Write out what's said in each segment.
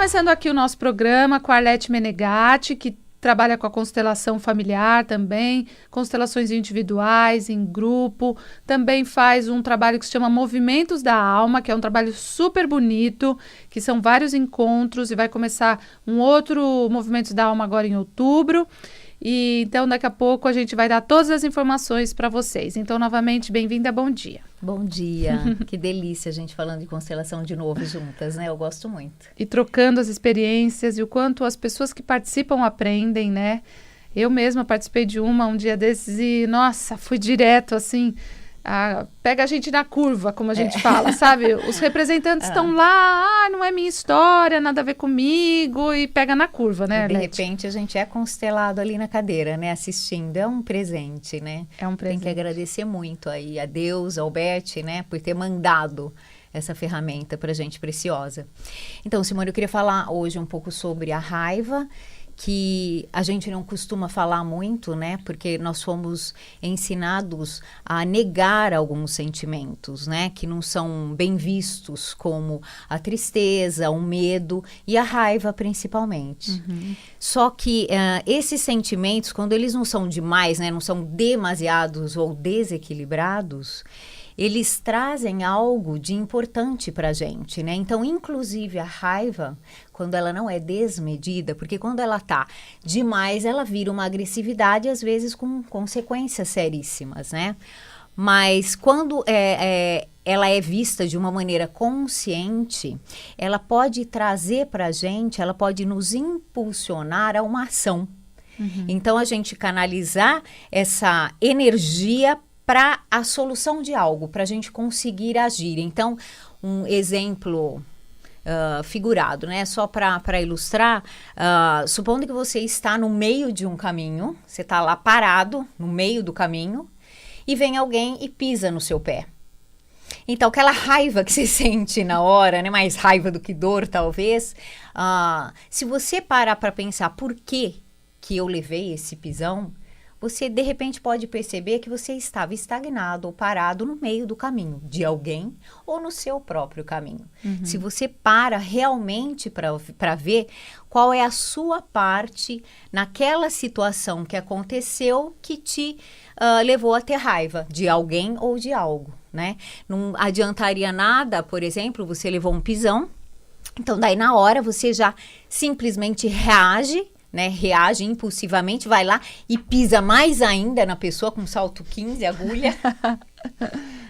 começando aqui o nosso programa com a Arlete Menegatti, que trabalha com a constelação familiar também, constelações individuais, em grupo. Também faz um trabalho que se chama Movimentos da Alma, que é um trabalho super bonito, que são vários encontros e vai começar um outro Movimentos da Alma agora em outubro. E então daqui a pouco a gente vai dar todas as informações para vocês. Então, novamente, bem-vinda, bom dia. Bom dia, que delícia a gente falando de constelação de novo juntas, né? Eu gosto muito. E trocando as experiências e o quanto as pessoas que participam aprendem, né? Eu mesma participei de um dia desses e, nossa, fui direto, assim, pega a gente na curva, como a gente fala, sabe? Os representantes estão lá, não é minha história, nada a ver comigo, e pega na curva, né, De Arlete? repente a gente é constelado ali na cadeira, né? Assistindo, é um presente, né? É um presente. Tem que agradecer muito aí a Deus, ao Bert, né? Por ter mandado essa ferramenta pra gente preciosa. Então, Simone, eu queria falar hoje um pouco sobre a raiva, que a gente não costuma falar muito, né? Porque nós fomos ensinados a negar alguns sentimentos, né? Que não são bem vistos, como a tristeza, o medo e a raiva, principalmente. Uhum. Só que esses sentimentos, quando eles não são demais, né? Não são demasiados ou desequilibrados, eles trazem algo de importante para a gente, né? Então, inclusive a raiva, quando ela não é desmedida, porque quando ela tá demais, ela vira uma agressividade, às vezes com consequências seríssimas, né? Mas quando ela é vista de uma maneira consciente, ela pode trazer para a gente, ela pode nos impulsionar a uma ação. Uhum. Então, a gente canalizar essa energia para a solução de algo, para a gente conseguir agir. Então, um exemplo figurado, né? Só para ilustrar, supondo que você está no meio de um caminho, você está lá parado, no meio do caminho, e vem alguém e pisa no seu pé. Então, aquela raiva que você sente na hora, né? Mais raiva do que dor, talvez. Se você parar para pensar por que eu levei esse pisão, você, de repente, pode perceber que você estava estagnado ou parado no meio do caminho de alguém ou no seu próprio caminho. Uhum. Se você para realmente para ver qual é a sua parte naquela situação que aconteceu que te levou a ter raiva de alguém ou de algo, né? Não adiantaria nada, por exemplo, você levou um pisão, então daí na hora você já simplesmente reage, né, reage impulsivamente, vai lá e pisa mais ainda na pessoa com salto 15, agulha,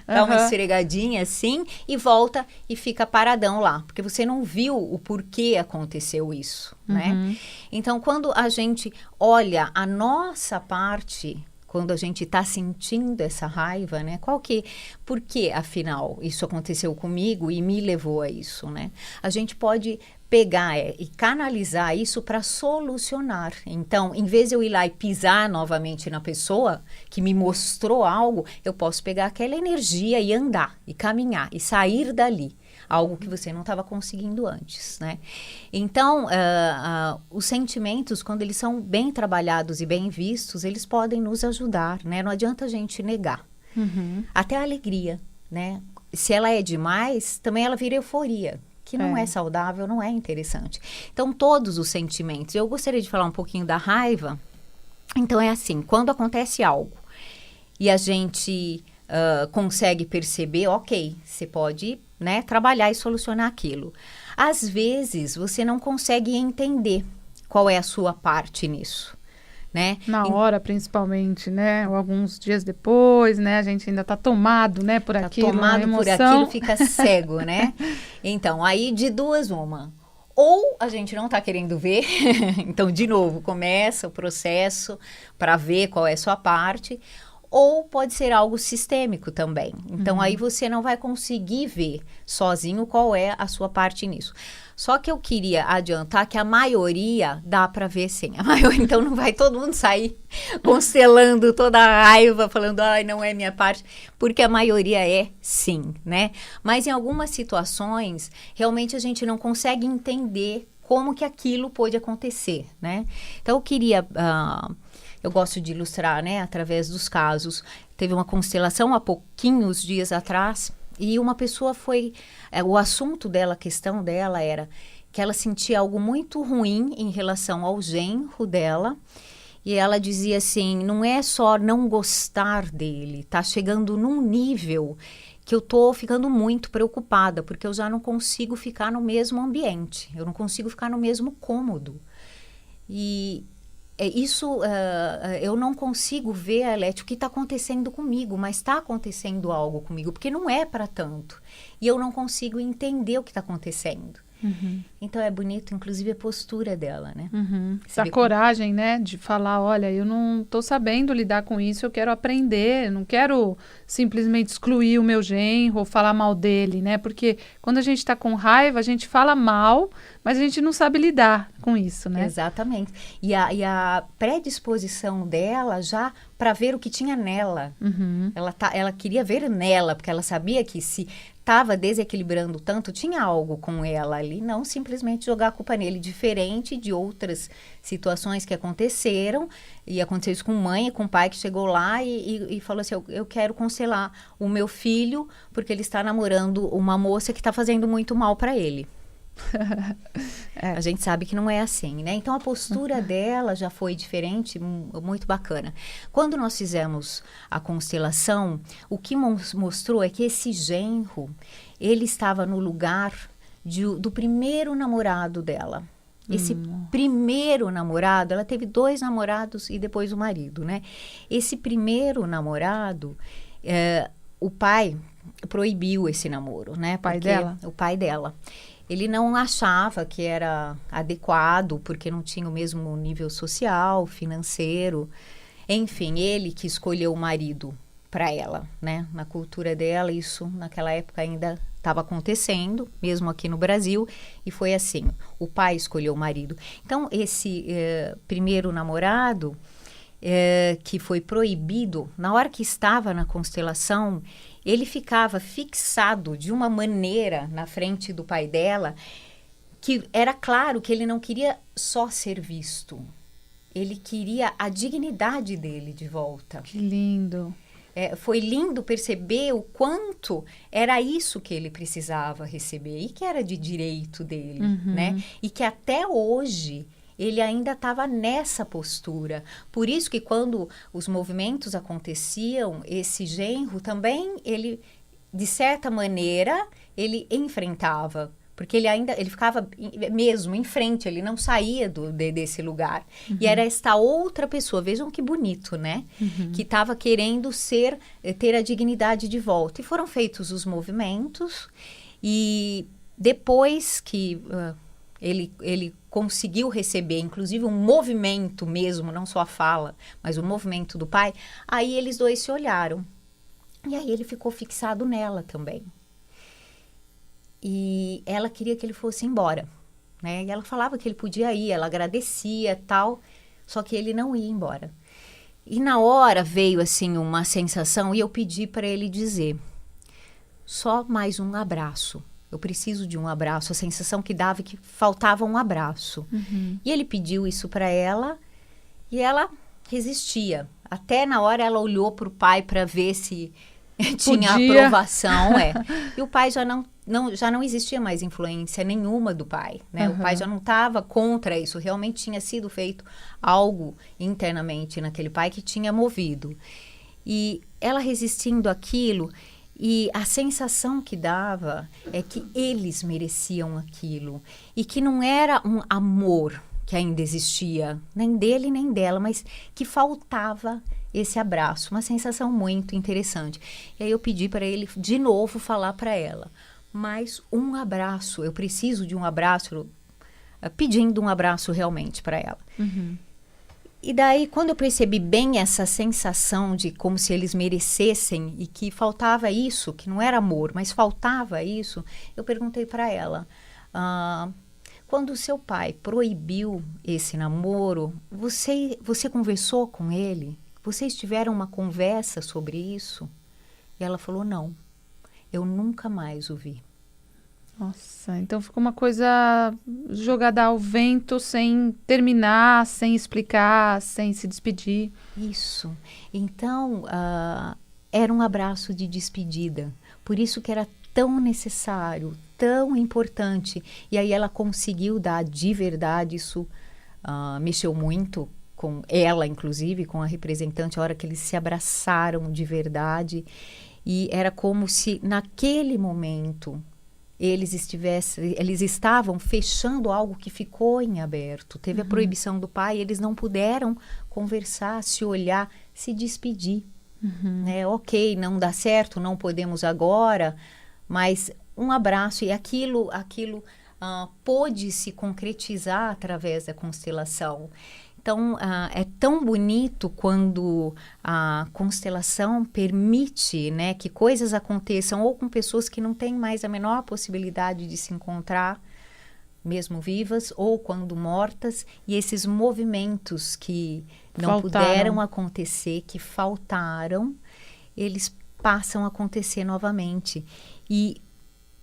dá uma esfregadinha assim e volta e fica paradão lá, porque você não viu o porquê aconteceu isso, né? Então, quando a gente olha a nossa parte, quando a gente está sentindo essa raiva, né? Por que, afinal, isso aconteceu comigo e me levou a isso, né? A gente pode pegar e canalizar isso para solucionar. Então, em vez de eu ir lá e pisar novamente na pessoa que me mostrou algo, eu posso pegar aquela energia e andar, e caminhar, e sair dali. Algo que você não estava conseguindo antes, né? Então, os sentimentos, quando eles são bem trabalhados e bem vistos, eles podem nos ajudar, né? Não adianta a gente negar. Uhum. Até a alegria, né? Se ela é demais, também ela vira euforia, que não é saudável, não é interessante. Então, todos os sentimentos. Eu gostaria de falar um pouquinho da raiva. Então, é assim, quando acontece algo e a gente consegue perceber, ok, você pode, né, trabalhar e solucionar aquilo. Às vezes, você não consegue entender qual é a sua parte nisso, né? Na hora, principalmente, né? Ou alguns dias depois, né? A gente ainda tá tomado, né? Por aquilo, tomado por aquilo, fica cego, né? Então, aí de duas uma. Ou a gente não tá querendo ver, então, de novo, começa o processo para ver qual é a sua parte. Ou pode ser algo sistêmico também. Então, aí você não vai conseguir ver sozinho qual é a sua parte nisso. Só que eu queria adiantar que a maioria dá para ver sim. Então, não vai todo mundo sair constelando toda a raiva, falando, ai, não é minha parte, porque a maioria é sim, né? Mas em algumas situações, realmente a gente não consegue entender como que aquilo pôde acontecer, né? Então, eu queria... eu gosto de ilustrar, né, através dos casos. Teve uma constelação há pouquinhos dias atrás e uma pessoa foi... o assunto dela, a questão dela era que ela sentia algo muito ruim em relação ao genro dela. E ela dizia assim, não é só não gostar dele, tá chegando num nível que eu tô ficando muito preocupada, porque eu já não consigo ficar no mesmo ambiente, eu não consigo ficar no mesmo cômodo. E isso, eu não consigo ver, Arlete, o que está acontecendo comigo, mas está acontecendo algo comigo, porque não é para tanto. E eu não consigo entender o que está acontecendo. Uhum. Então, é bonito, inclusive, a postura dela, né? Uhum. Essa coragem, né, de falar, olha, eu não estou sabendo lidar com isso, eu quero aprender, eu não quero simplesmente excluir o meu genro ou falar mal dele, né? Porque quando a gente está com raiva, a gente fala mal, mas a gente não sabe lidar com isso, né? Exatamente. E a predisposição dela já para ver o que tinha nela. Uhum. Ela queria ver nela, porque ela sabia que se estava desequilibrando tanto, tinha algo com ela ali, não simplesmente jogar a culpa nele, diferente de outras situações que aconteceram, e aconteceu isso com mãe e com pai que chegou lá e falou assim, eu quero consolar o meu filho, porque ele está namorando uma moça que está fazendo muito mal para ele. A gente sabe que não é assim, né? Então a postura dela já foi diferente, muito bacana. Quando nós fizemos a constelação, o que mostrou é que esse genro, ele estava no lugar do primeiro namorado dela. Esse primeiro namorado, ela teve 2 namorados e depois o marido, né? Esse primeiro namorado, o pai proibiu esse namoro, né? O pai dela. Ele não achava que era adequado, porque não tinha o mesmo nível social, financeiro. Enfim, ele que escolheu o marido para ela, né? Na cultura dela, isso naquela época ainda estava acontecendo, mesmo aqui no Brasil, e foi assim, o pai escolheu o marido. Então, esse primeiro namorado, que foi proibido, na hora que estava na constelação, ele ficava fixado de uma maneira na frente do pai dela, que era claro que ele não queria só ser visto. Ele queria a dignidade dele de volta. Que lindo. Foi lindo perceber o quanto era isso que ele precisava receber e que era de direito dele, né? E que até hoje ele ainda estava nessa postura. Por isso que quando os movimentos aconteciam, esse genro também, ele, de certa maneira, ele enfrentava. Porque ele ficava mesmo em frente, ele não saía desse lugar. E era esta outra pessoa, vejam que bonito, né? Que estava querendo ter a dignidade de volta. E foram feitos os movimentos, e depois que ele conseguiu receber, inclusive, um movimento mesmo, não só a fala, mas o movimento do pai, aí eles 2 se olharam. E aí ele ficou fixado nela também. E ela queria que ele fosse embora, né? E ela falava que ele podia ir, ela agradecia, tal, só que ele não ia embora. E na hora veio, assim, uma sensação, e eu pedi para ele dizer, só mais um abraço. Eu preciso de um abraço. A sensação que dava é que faltava um abraço. E ele pediu isso para ela e ela resistia. Até na hora ela olhou para o pai para ver se tinha aprovação. E o pai já não existia mais influência nenhuma do pai, né? O pai já não estava contra isso. Realmente tinha sido feito algo internamente naquele pai que tinha movido. E ela resistindo àquilo... E a sensação que dava é que eles mereciam aquilo. E que não era um amor que ainda existia, nem dele nem dela, mas que faltava esse abraço. Uma sensação muito interessante. E aí eu pedi para ele de novo falar para ela. Mais um abraço, eu preciso de um abraço, pedindo um abraço realmente para ela. E daí, quando eu percebi bem essa sensação de como se eles merecessem e que faltava isso, que não era amor, mas faltava isso, eu perguntei para ela, quando o seu pai proibiu esse namoro, você conversou com ele? Vocês tiveram uma conversa sobre isso? E ela falou, não, eu nunca mais o vi. Nossa, então ficou uma coisa jogada ao vento, sem terminar, sem explicar, sem se despedir. Isso. Então, era um abraço de despedida. Por isso que era tão necessário, tão importante. E aí ela conseguiu dar de verdade, isso mexeu muito com ela, inclusive, com a representante, a hora que eles se abraçaram de verdade. E era como se, naquele momento, eles estavam fechando algo que ficou em aberto. Teve a proibição do pai, eles não puderam conversar, se olhar, se despedir. Né? Ok, não dá certo, não podemos agora, mas um abraço. E aquilo pôde se concretizar através da constelação. Então, é tão bonito quando a constelação permite, né, que coisas aconteçam ou com pessoas que não têm mais a menor possibilidade de se encontrar, mesmo vivas, ou quando mortas, e esses movimentos que não puderam acontecer, que faltaram, eles passam a acontecer novamente. E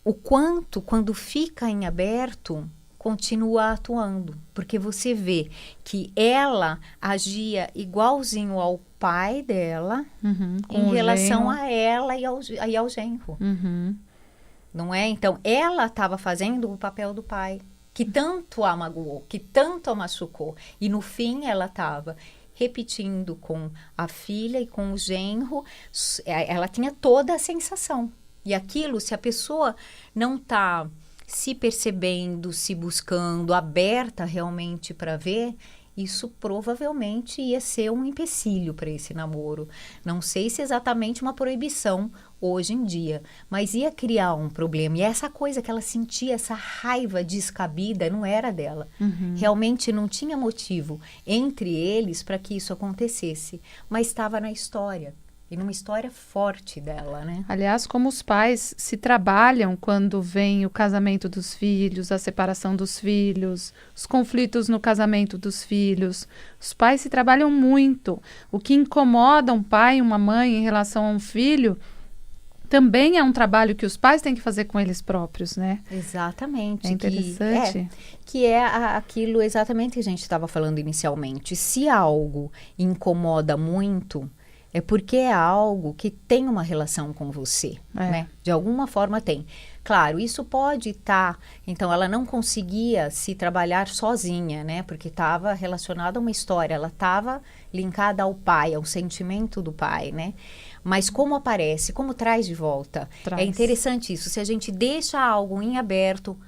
o quanto, quando fica em aberto, continua atuando, porque você vê que ela agia igualzinho ao pai dela em relação a ela e ao genro. Não é? Então, ela estava fazendo o papel do pai, que tanto a magoou, que tanto a machucou. E no fim, ela estava repetindo com a filha e com o genro. Ela tinha toda a sensação. E aquilo, se a pessoa não está se percebendo, se buscando, aberta realmente para ver, isso provavelmente ia ser um empecilho para esse namoro. Não sei se exatamente uma proibição hoje em dia, mas ia criar um problema. E essa coisa que ela sentia, essa raiva descabida, não era dela. Realmente não tinha motivo entre eles para que isso acontecesse, mas estava na história. E numa história forte dela, né? Aliás, como os pais se trabalham quando vem o casamento dos filhos, a separação dos filhos, os conflitos no casamento dos filhos. Os pais se trabalham muito. O que incomoda um pai e uma mãe em relação a um filho também é um trabalho que os pais têm que fazer com eles próprios, né? Exatamente. É interessante. Que é aquilo exatamente que a gente estava falando inicialmente. Se algo incomoda muito, é porque é algo que tem uma relação com você, né? De alguma forma tem. Claro, isso pode estar... Então, ela não conseguia se trabalhar sozinha, né? Porque estava relacionada a uma história. Ela estava linkada ao pai, ao sentimento do pai, né? Mas como aparece, como traz de volta. É interessante isso. Se a gente deixa algo em aberto,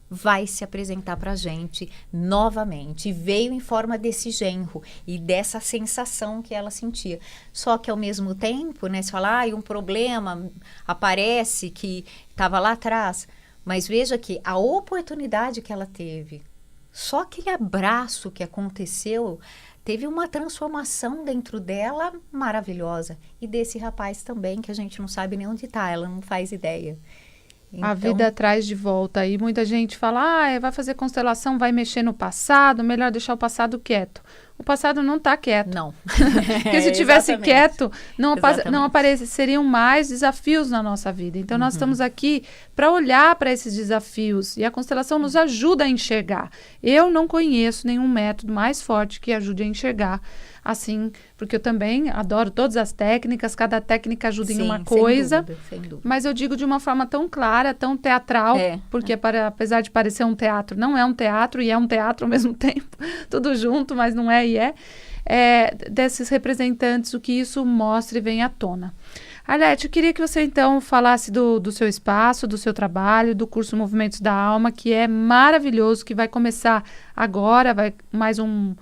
vai se apresentar para a gente novamente. E veio em forma desse genro e dessa sensação que ela sentia. Só que ao mesmo tempo, né, você fala, um problema aparece que estava lá atrás. Mas veja que a oportunidade que ela teve, só aquele abraço que aconteceu, teve uma transformação dentro dela maravilhosa. E desse rapaz também, que a gente não sabe nem onde está, ela não faz ideia. Então, a vida traz de volta. E muita gente fala, vai fazer constelação, vai mexer no passado, melhor deixar o passado quieto. O passado não está quieto. Não. Porque se tivesse quieto, não apareceriam mais desafios na nossa vida. Então, nós estamos aqui para olhar para esses desafios. E a constelação nos ajuda a enxergar. Eu não conheço nenhum método mais forte que ajude a enxergar. Assim, porque eu também adoro todas as técnicas, cada técnica ajuda em uma coisa, sem dúvida. Mas eu digo de uma forma tão clara, tão teatral, porque apesar de parecer um teatro, não é um teatro e é um teatro ao mesmo tempo, tudo junto, mas não é e é desses representantes, o que isso mostra e vem à tona. Arlete, eu queria que você então falasse do seu espaço, do seu trabalho, do curso Movimentos da Alma, que é maravilhoso, que vai começar agora, vai mais um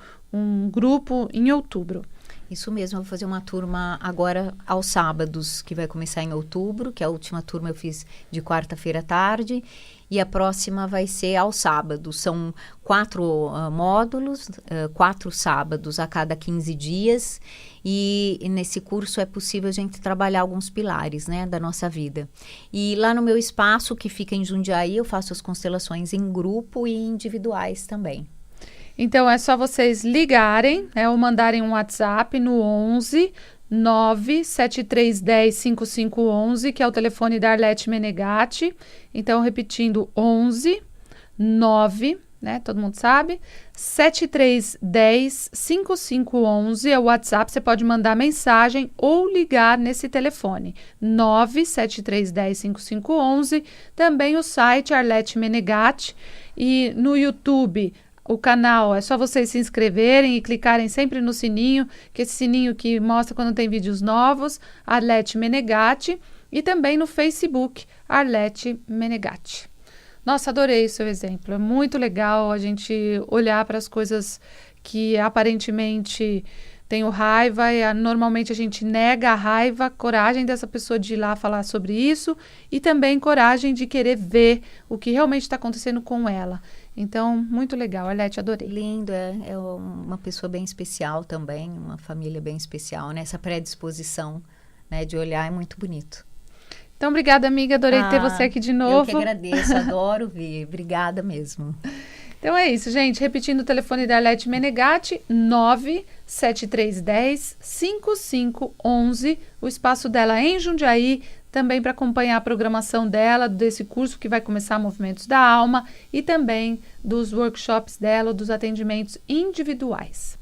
grupo em outubro. Isso mesmo, eu vou fazer uma turma agora aos sábados, que vai começar em outubro, que a última turma eu fiz de quarta-feira à tarde, e a próxima vai ser aos sábados. São 4 módulos, 4 sábados a cada 15 dias, e nesse curso é possível a gente trabalhar alguns pilares, né, da nossa vida. E lá no meu espaço, que fica em Jundiaí, eu faço as constelações em grupo e individuais também. Então, é só vocês ligarem, ou mandarem um WhatsApp no 11 97310 5511, que é o telefone da Arlete Menegatti. Então, repetindo, 11 9, né? Todo mundo sabe. 7310-5511 é o WhatsApp. Você pode mandar mensagem ou ligar nesse telefone. 97310-5511. Também o site Arlete Menegatti. E no YouTube, o canal, é só vocês se inscreverem e clicarem sempre no sininho, que esse sininho que mostra quando tem vídeos novos, Arlete Menegatti. E também no Facebook, Arlete Menegatti. Nossa, adorei o seu exemplo. É muito legal a gente olhar para as coisas que aparentemente tenho raiva e normalmente a gente nega a raiva, coragem dessa pessoa de ir lá falar sobre isso e também coragem de querer ver o que realmente está acontecendo com ela. Então, muito legal, Arlete, adorei. Lindo, é uma pessoa bem especial também, uma família bem especial, né? Essa predisposição, né, de olhar é muito bonito. Então, obrigada, amiga. Adorei ter você aqui de novo. Eu que agradeço, adoro vir. Obrigada mesmo. Então é isso, gente. Repetindo o telefone da Arlete Menegatti, 97310-5511. O espaço dela é em Jundiaí, também para acompanhar a programação dela, desse curso que vai começar Movimentos da Alma, e também dos workshops dela, dos atendimentos individuais.